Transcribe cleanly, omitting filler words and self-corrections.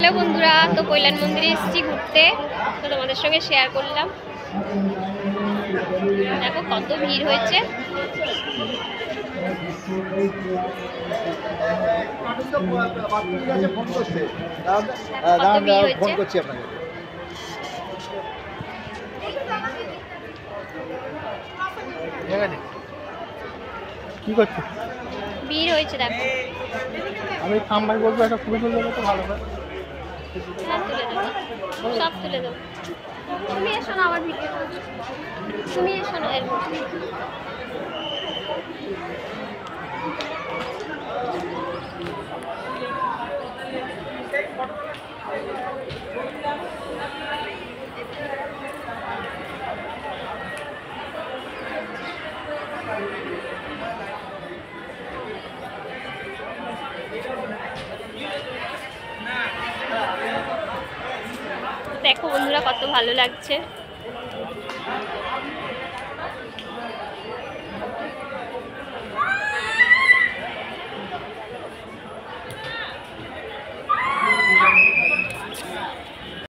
Hello বন্ধুরা, তো কল্যাণ মন্দিরে এসেছি ঘুরতে, তো তোমাদের সঙ্গে শেয়ার করলাম। দেখো কত ভিড় হয়েছে। কি করছো? ভিড় হয়েছে দেখো। আমি থামবাই বলবো, একটা ছবি তুলে দেবো তো ভালো হয়। সব তুলে দেবো, সব তুলে দেবো। তুমি এসো না আমার ভিডিও, তুমি এসো না এর মধ্যে। দেখো বন্ধুরা কত ভালো লাগছে।